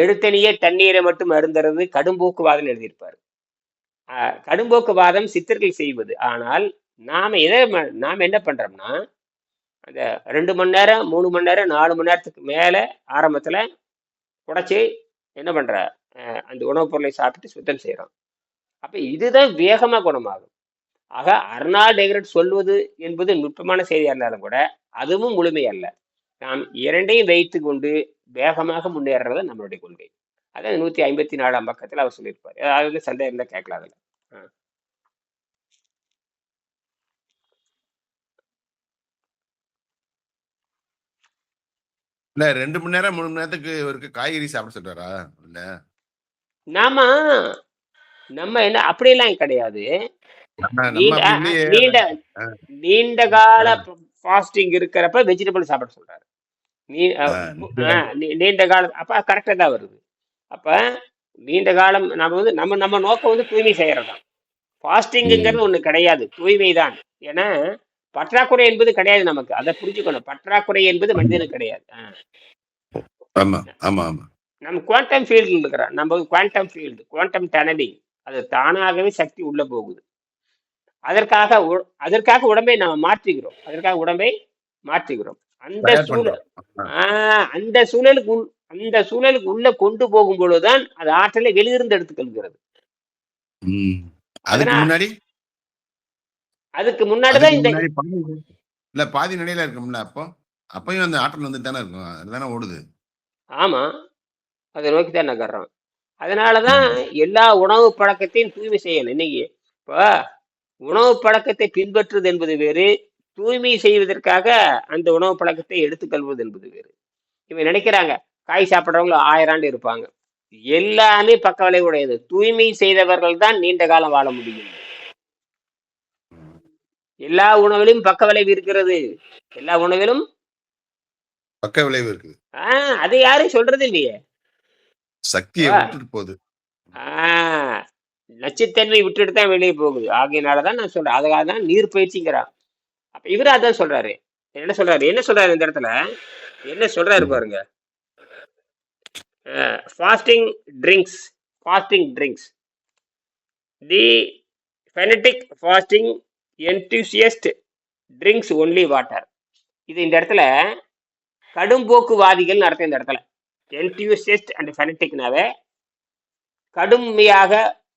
எழுத்தணியே தண்ணீரை மட்டும் அருந்துறது கடும்போக்குவாதம் எழுதியிருப்பாரு. கடும்போக்குவாதம் சித்தர்கள் செய்வது. ஆனால் நாம என்ன பண்றோம்னா, அந்த 2 மணி நேரம் 3 மணி நேரம் 4 மணி நேரத்துக்கு மேல ஆரம்பத்துல உடைச்சு என்ன பண்ற அந்த உணவுப் பொருளை சாப்பிட்டு சுத்தம் செய்யறோம். அப்ப இதுதான் வேகமா குணமாகும். ஆக அர்னால்ட் எவரெட் சொல்வது என்பது நுட்பமான செய்தியா இருந்தாலும் கூட அதுவும் முழுமை அல்ல. நாம் இரண்டையும் வைத்து கொண்டு வேகமாக முன்னேறது நம்மளுடைய கொள்கை. அதான் 154 பக்கத்துல அவர் சொல்லியிருப்பாரு. அதாவது சந்தேகம் இருந்தா கேட்கலாம். அதுல இல்ல 2 மணி நேரம் 3 மணி நேரத்துக்கு இவருக்கு காய்கறி சாப்பிட சொல்றாரா? இல்ல நம்ம என்ன அப்படியெல்லாம் கிடையாது. நம்ம நீண்ட கால ஃபாஸ்டிங் இருக்கிறப்ப வெஜிடபிள் சாப்பிட சொல்றாரு. நீண்ட காலம் அப்ப கரெக்டா தான் வருது. அப்ப நீண்ட காலம் நம்ம நம்ம நோக்கம் தூய்மை செய்யறதான். ஃபாஸ்டிங்கிறது ஒண்ணு கிடையாது, தூய்மைதான். ஏன்னா பற்றாக்குறை என்பது கிடையாது நமக்கு, அதை புரிஞ்சுக்கணும். பற்றாக்குறை என்பது மனிதனுக்கு கிடையாது. ஆமா ஆமா ஆமா நம்ம குவாண்டம் ஃபீல்டு இருக்கிறோம், நம்ம குவாண்டம் ஃபீல்டு, குவாண்டம் டனலிங், அது தானாகவே சக்தி உள்ள போகுது. அதற்காக உடம்பை நம்ம மாற்றிக்கிறோம், அந்த தயார் சூழல் பண்றோம். ஆ. அந்த சூழலுக்கு உள்ள கொண்டு போகும் பொழுதுதான் அது ஆற்றலை வெளியிருந்து எடுத்துக்கொள்கிறது. ம். அதுக்கு அதனால் முன்னாடி அதுக்கு முன்னாடிதான் அதுக்கு இந்த முன்னாடி இல்ல பாதி நிலையில இருக்கும்ல அப்போ அப்பயும் அந்த ஆற்றல் வந்துட்டு தானே இருக்கும், அதுதானே ஓடுது. ஆமா, அதை நோக்கி தான் நகர்றோம். அதனாலதான் எல்லா உணவு பழக்கத்தையும் தூய்மை செய்யணும். இன்னைக்கு இப்போ உணவு பழக்கத்தை பின்பற்றுவது என்பது வேறு, தூய்மை செய்வதற்காக அந்த உணவு பழக்கத்தை எடுத்துக்கொள்வது என்பது வேறு. இவங்க நினைக்கிறாங்க காய் சாப்பிட்றவங்க 1000 ஆண்டு இருப்பாங்க. எல்லாமே பக்க விளைவுடையது. தூய்மை செய்தவர்கள் தான் நீண்ட காலம் வாழ முடியும். எல்லா உணவிலும் பக்க விளைவு இருக்கிறது, எல்லா உணவிலும் பக்க விளைவு இருக்குது. அது யாரும் சொல்றது இல்லையே. சக்தியை விட்டுட்டு போகுது. நச்சுத்தன்மை விட்டுட்டு தான் வெளியே போகுது. ஆகையினாலதான் நான் சொல்றேன், அதுக்காக தான் நீர் பயிற்சிங்கிறான். அப்ப இவரு அதான் சொல்றாரு. என்ன சொல்றாரு இந்த இடத்துல, என்ன சொல்றாரு பாருங்க. Fasting drinks the fanatic fasting enthusiast drinks only water. இது இந்த இடத்துல கடும்போக்குவாதிகள் அர்த்தம். இந்த இடத்துல என்தூசியஸ்ட் அண்ட் ஃபெனடிக்னாவே கடுமையாக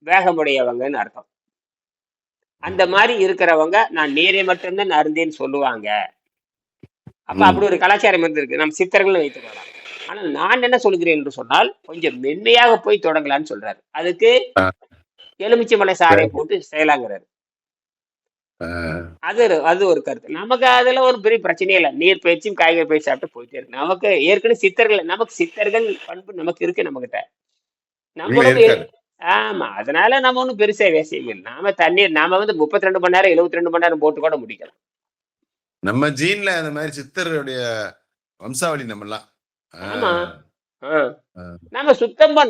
வேகமுடையவங்கன்னு அர்த்தம். அந்த மாதிரி இருக்கிறவங்க நான் நீரை மட்டும்தான் அருந்தேன்னு சொல்லுவாங்க. அப்ப அப்படி ஒரு கலாச்சாரம் இருந்திருக்கு, நம்ம சித்தர்கள் வைத்துக்கலாம். ஆனால் நான் என்ன சொல்கிறேன் என்று சொன்னால், கொஞ்சம் மென்மையாக போய் தொடங்கலான்னு சொல்றாரு. அதுக்கு எலுமிச்சை மலை சாறை போட்டு செய்யலாங்கிறாரு. அது ஒரு கருத்து. நமக்கு அதுல ஒரு பெரிய பிரச்சனையே இல்லை, நீர் பயிற்சியும் காய்கறி பயிற்சி சாப்பிட்டு போயிட்டே இருக்கு. நமக்கு ஏற்கனவே நமக்கு சித்தர்கள் பண்பு நமக்கு இருக்கு, நம்ம கிட்ட நம்மளும். ஆமா, அதனால நம்ம ஒண்ணும் பெருசா விஷயம் இல்லை. நாம 32 மணி நேரம் 72 மணி நேரம் போட்டு கூட முடிக்கலாம். நம்ம ஜீன்ல அந்த மாதிரி சித்தருடைய வம்சாவளி நம்மலாம். ஆமா, நாம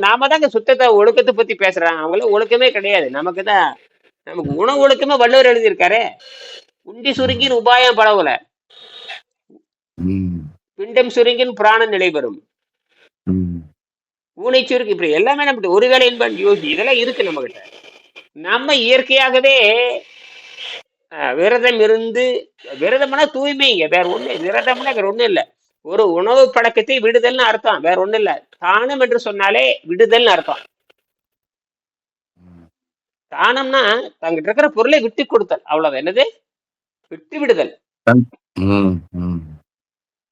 நாம தாங்க சுத்தத்தை ஒழுக்கத்தை பத்தி பேசுறாங்க. அவங்கள ஒழுக்கமே கிடையாது. நமக்கு உணவு ஒழுக்கமே வள்ளுவர் எழுதியிருக்காரு. உண்டி சுருங்கின் உபாயம் பரவல, பிண்டம் சுருங்கின் புராணம் நிலைபெறும், ஊனை சுருக்கி, இப்படி எல்லாமே நம்ம ஒருவேளை என்பன் யோசி, இதெல்லாம் இருக்கு நம்ம கிட்ட. நம்ம இயற்கையாகவே விரதம் இருந்து, விரதம்னா தூய்மைங்க, வேற ஒண்ணு. விரதம்னா வேற ஒண்ணும் இல்லை, ஒரு உணவு பழக்கத்தை விடுதல்னு அர்த்தம், வேற ஒண்ணும் இல்ல. தானம் என்று சொன்னாலே விடுதல்னு அர்த்தம். தானம்னா தங்கிட்ட இருக்கிற பொருளை விட்டு கொடுத்தல், அவ்வளவு. என்னது விட்டு விடுதல்?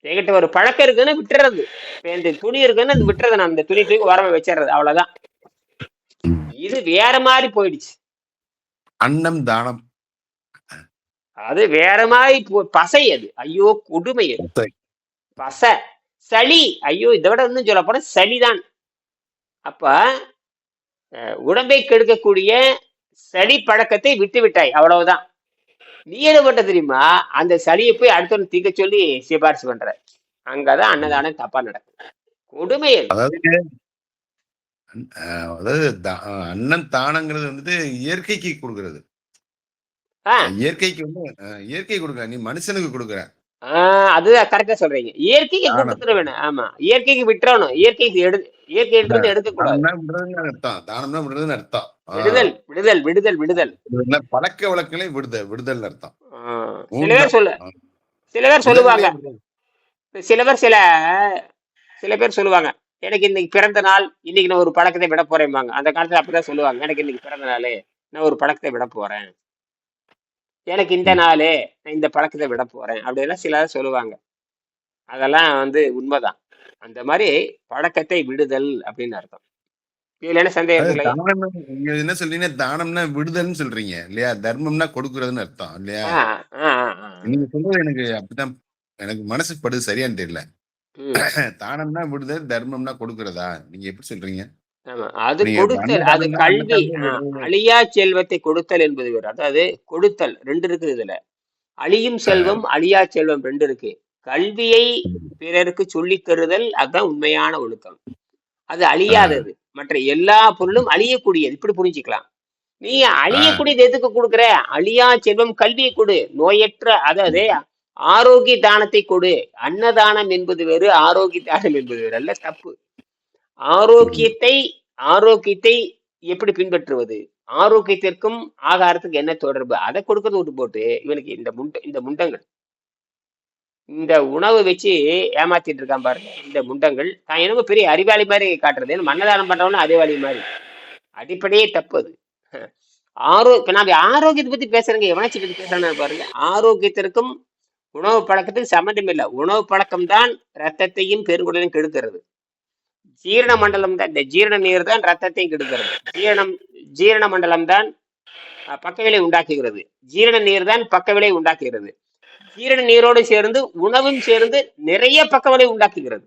என்கிட்ட ஒரு பழக்கம் இருக்குன்னு விட்டுறது, இந்த துணி இருக்குன்னு அது விட்டுறது, நான் அந்த துணி தூக்கி உரமா வச்சிடுறது, அவ்வளவுதான். இது வேற மாதிரி போயிடுச்சு. அன்னம் தானம் அது வேற மாதிரி பசை, அது ஐயோ கொடுமை. அது பசை, சளி, ஐயோ இதை விட இன்னும் சொல்ல போனா சளிதான். அப்ப உடம்பை கெடுக்கக்கூடிய சளி பழக்கத்தை விட்டு விட்டாய், அவ்வளவுதான். நீ என்ன பண்ண தெரியுமா, அந்த சளியை போய் அடுத்தவன் தீக்க சொல்லி சிபாரிசு பண்ற. அங்கதான் அன்னதானம் தப்பா நடக்கும். கொடுமை. அதாவது அன்னம் தானங்கிறது வந்துட்டு இயற்கைக்கு கொடுக்கறது. இயற்கைக்கு இயற்கை கொடுக்க, நீ மனுஷனுக்கு கொடுக்குற. அதுதான் கரெக்டா சொல்றீங்க. இயற்கைக்கு கொடுத்துட வேணும். ஆமா, இயற்கைக்கு விட்டுறணும். இயற்கைக்கு எடுக்க கூடாது. தானம்னா விடுறதுன்னு அர்த்தம். விடுதல் பழக்க வழக்கங்களே விடுதல் அர்த்தம். சில பேர் சொல்லுவாங்க, சில பேர் சொல்லுவாங்க, எனக்கு இன்னைக்கு பிறந்த நாள், இன்னைக்கு நான் ஒரு பழக்கத்தை விட போறேன்பாங்க. அந்த காலத்துல அப்படிதான் சொல்லுவாங்க, எனக்கு இன்னைக்கு பிறந்த நாள், நான் ஒரு பழக்கத்தை விட போறேன், எனக்கு இந்த நாளு நான் இந்த பழக்கத்தை விட போறேன், அப்படியெல்லாம் சிலர் சொல்லுவாங்க. அதெல்லாம் உண்மைதான். அந்த மாதிரி பழக்கத்தை விடுதல் அப்படின்னு அர்த்தம். இதுல என்ன சந்தேகம் இல்லை? என்ன சொல்றீங்க, தானம்னா விடுதல்னு சொல்றீங்க இல்லையா, தர்மம்னா கொடுக்கறதுன்னு அர்த்தம் இல்லையா? நீங்க சொல்றது எனக்கு அப்படிதான், எனக்கு மனசு படுது, சரியான்னு தெரியல. தானம்னா விடுதல், தர்மம்னா கொடுக்கறதா, நீங்க எப்படி சொல்றீங்க? அது கொடுத்தல், அது கல்வி. அழியா செல்வத்தை கொடுத்தல் என்பது வேறு. அதாவது கொடுத்தல் ரெண்டு இருக்குது இதுல. அழியும் செல்வம், அழியா செல்வம் ரெண்டு இருக்கு. கல்வியை பிறருக்கு சொல்லி தருதல், அதுதான் உண்மையான ஒழுக்கம். அது அழியாதது. மற்ற எல்லா பொருளும் அழியக்கூடியது, இப்படி புரிஞ்சுக்கலாம். நீ அழியக்கூடியது எதுக்கு கொடுக்குற? அழியா செல்வம் கல்வியை கொடு, நோயற்ற அதாவது ஆரோக்கிய தானத்தை கொடு. அன்னதானம் என்பது வேறு, ஆரோக்கிய தானம் என்பது வேறு அல்ல, தப்பு. ஆரோக்கியத்தை ஆரோக்கியத்தை எப்படி பின்பற்றுவது? ஆரோக்கியத்திற்கும் ஆகாரத்துக்கு என்ன தொடர்பு? அதை கொடுக்கறது விட்டு போட்டு இவனுக்கு இந்த முண்டங்கள் இந்த உணவு வச்சு ஏமாத்திட்டு இருக்கான் பாருங்க. இந்த முண்டங்கள் தான் என்னமோ பெரிய அறிவாளி மாதிரி காட்டுறது. மன்னதானம் பண்றவனும் அறிவாளி மாதிரி. அடிப்படையே தப்பு அது. நான் ஆரோக்கியத்தை பத்தி பேசுறேங்க, எவனாச்சி பத்தி பேசுறேன்னு பாருங்க. ஆரோக்கியத்திற்கும் உணவு பழக்கத்துக்கு சம்மந்தம் இல்லை. உணவு பழக்கம் தான் ரத்தத்தையும் பெருங்குடலையும் கெடுக்கிறது. ஜீரண மண்டலம் தான், இந்த ஜீரண நீர் தான் ரத்தத்தையும் கெடுக்கிறது. ஜீரண மண்டலம் தான் பக்கவிலை உண்டாக்குகிறது. ஜீரண நீர் தான் பக்கவிலை உண்டாக்குகிறது. ஜீரண நீரோடு சேர்ந்து உணவும் சேர்ந்து நிறைய பக்கவிலை உண்டாக்குகிறது.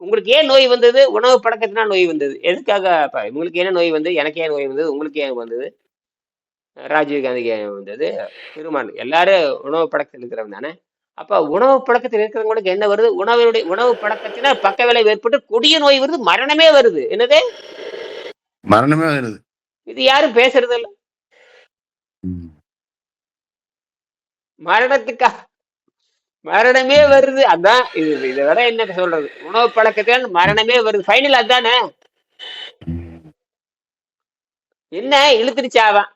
உங்களுக்கு ஏன் நோய் வந்தது? உணவு பழக்கத்தினால் நோய் வந்தது. எதுக்காக? உங்களுக்கு என்ன நோய் வந்தது? எனக்கு ஏன் நோய் வந்தது? உங்களுக்கு ஏன் வந்தது? ராஜீவ் காந்திக்கு ஏன் வந்தது? திருமான் எல்லாரும் உணவு பழக்கத்தில் இருக்கிறவங்க தானே. அப்ப உணவு பழக்கத்தில் இருக்கிறவங்களுக்கு என்ன வருது? உணவு பழக்கத்தினால் பக்க விளைவு ஏற்பட்டு கொடிய நோய் வருது, மரணமே வருது. என்னது? மரணமே வருது. இது யாரும் பேசுறது இல்ல. மரணமே வருது. அதான் இதை விட என்ன சொல்றது? உணவு பழக்கத்தால் மரணமே வருது. ஃபைனல் அதானே. என்ன இழுத்துருச்சாவான்?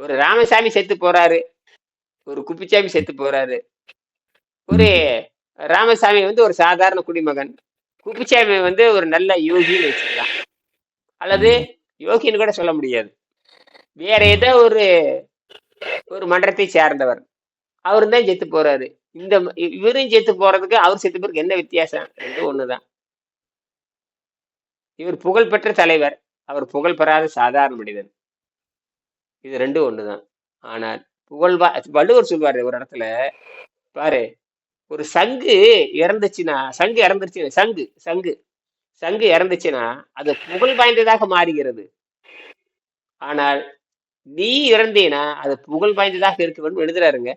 ஒரு ராமசாமி செத்து போறாரு, ஒரு குப்பிச்சாமி செத்து போறாரு. ஒரு ராமசாமி ஒரு சாதாரண குடிமகன், குப்பிச்சாமி ஒரு நல்ல யோகின்னு வச்சுக்கலாம், அல்லது யோகின்னு கூட சொல்ல முடியாது, வேற ஏதோ ஒரு மன்றத்தை சேர்ந்தவர். அவரு தான் செத்து போறாரு. இவரும் செத்து போறதுக்கு அவர் செத்து போறதுக்கு என்ன வித்தியாசம்? ரெண்டும் ஒண்ணுதான். இவர் புகழ்பெற்ற தலைவர், அவர் புகழ் பெறாத சாதாரண மனிதன். இது ரெண்டும் ஒண்ணுதான். ஆனால் வள்ளுவர் சொல்வாரு ஒரு இடத்துல பாரு, ஒரு சங்கு இறந்துச்சுன்னா சங்கு இறந்துச்சுன்னா அது புகழ் வாய்ந்ததாக மாறுகிறது. ஆனால் நீ இறந்தீனா அது புகழ் வாய்ந்ததாக இருக்க வேண்டும் எழுதுறாருங்க.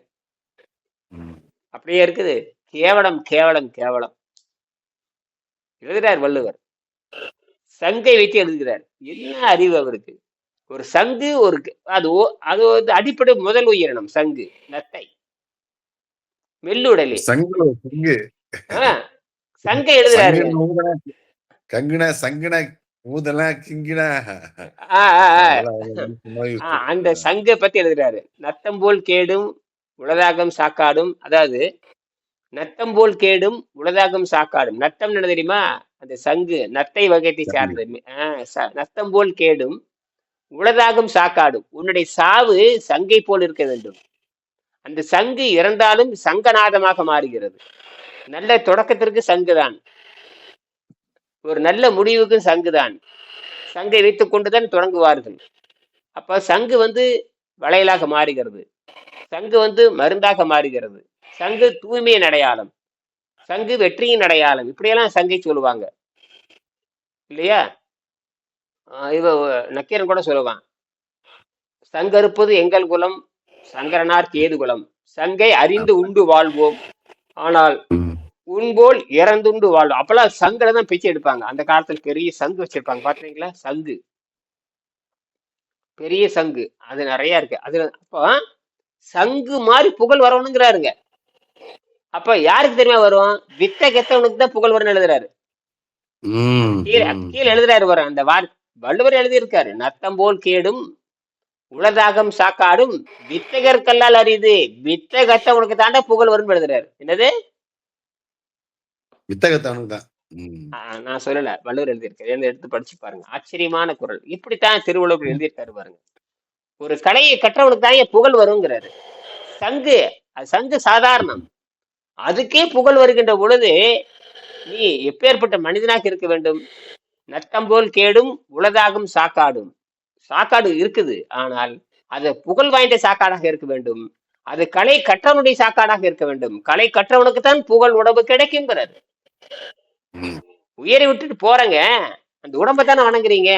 அப்படியே இருக்குது. கேவலம் கேவலம் கேவலம் எழுதுறார் வள்ளுவர். சங்கை வைத்து எழுதுகிறார். என்ன அறிவு அவருக்கு? ஒரு சங்கு அது அடிப்படை முதல் உயிரினம் சங்கு, நத்தை, மெல்லுடலி சங்கை எழுதுறாரு. அந்த சங்கை பத்தி எழுதுறாரு. நத்தம் போல் கேடும் உலதாகம் சாக்காடும். அதாவது நத்தம் போல் கேடும் உலதாகம் சாக்காடும். நத்தம் என்ன தெரியுமா? அந்த சங்கு நத்தை வகையத்தை சார்ந்தது. நத்தம் போல் கேடும் உலதாகம் சாக்காடும். உன்னுடைய சாவு சங்கை போல் இருக்க வேண்டும். அந்த சங்கு இறந்தாலும் சங்கநாதமாக மாறுகிறது. நல்ல தொடக்கத்திற்கு சங்குதான், ஒரு நல்ல முடிவுக்கு சங்குதான். சங்கை வைத்துக் கொண்டுதான் தொடங்குவார்கள். அப்ப சங்கு வளையலாக மாறுகிறது, சங்கு மருந்தாக மாறுகிறது. சங்கு தூய்மையின் அடையாளம், சங்கு வெற்றியின் அடையாளம். இப்படியெல்லாம் சங்கை சொல்லுவாங்க இல்லையா? இவ நக்கீரன் கூட சொல்லுவான், சங்கறுப்பது எங்கள் குலம், சங்கரனார் கேது குலம். சங்கை அறிந்து உண்டு வாழ்வோம், ஆனால் உன்போல் இறந்துண்டு வாழ்வோம். அப்பெல்லாம் சங்குல தான் பிச்சை எடுப்பாங்க. அந்த காலத்துல பெரிய சங்கு வச்சிருப்பாங்க, பாத்தீங்களா? சங்கு, பெரிய சங்கு, அது நிறைய இருக்கு. அது அப்போ சங்கு மாதிரி புகழ் வரணுங்கிறாருங்க. அப்ப யாருக்கு தெரியுமா வரும்? வித்த கெத்தவனுக்கு தான் புகழ் வரும்னு எழுதுறாரு. கீழே எழுதுறாரு வரும் அந்த வள்ளுவர் எழுதியிருக்காரு. நத்தம் போல் கேடும் உலதாகம் சாக்காடும் வித்தகர் கல்லால் அறியுது. வித்த கத்தவனுக்கு தாண்டா புகழ் வரும்னு எழுதுறாரு. என்னது? வித்தகத்தவனுக்கு தான். நான் சொல்லல, வள்ளுவர் எழுதியிருக்காரு. எடுத்து படிச்சு பாருங்க, ஆச்சரியமான குரல். இப்படித்தான் திருவள்ளுவர் எழுதியிருக்காரு பாருங்க. ஒரு கலையை கற்றவனுக்கு தான் புகழ் வருங்கிறாரு. சங்கு சாதாரணம், அதுக்கே புகழ் வருகின்ற பொழுது நீ எப்பேற்பட்ட மனிதனாக இருக்க வேண்டும்? நத்தம் போல் கேடும் உலதாகும் சாக்காடும். சாக்காடு இருக்குது, ஆனால் அது புகழ் வாய்ந்த சாக்காடாக இருக்க வேண்டும். அது கலை கற்றவனுடைய சாக்காடாக இருக்க வேண்டும். கலை கற்றவனுக்கு தான் புகழ் உடம்பு கிடைக்குங்கிறாரு. உயிரை விட்டுட்டு போறங்க, அந்த உடம்பை தானே வணங்குறீங்க.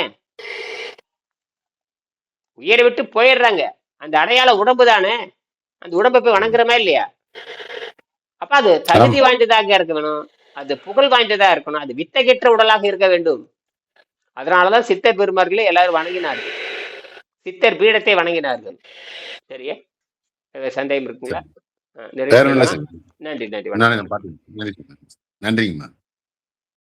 உயிரை விட்டு போயிடுறாங்க, அந்த அடையாள உடம்பு தானே. அந்த உடம்பை போய் வணங்குறமா இல்லையா? அப்ப அது தகுதி வாய்ந்ததாக இருக்க வேணும், அது புகழ் வாய்ந்ததா இருக்கணும், அது வித்தகெற்ற உடலாக இருக்க வேண்டும். அதனாலதான் சித்தர் பெருமார்களே எல்லாரும் வணங்கினார்கள், சித்தர் பீடத்தை வணங்கினார்கள். சரியா? சந்தேகம் இருக்குங்களா? நிறைவு வேற ஒண்ணும் இல்ல செய்யலாம். சார். நன்றி நன்றி நானே வணக்கம். நான் பாத்துக்கிறேன். நன்றிங்கம்மா.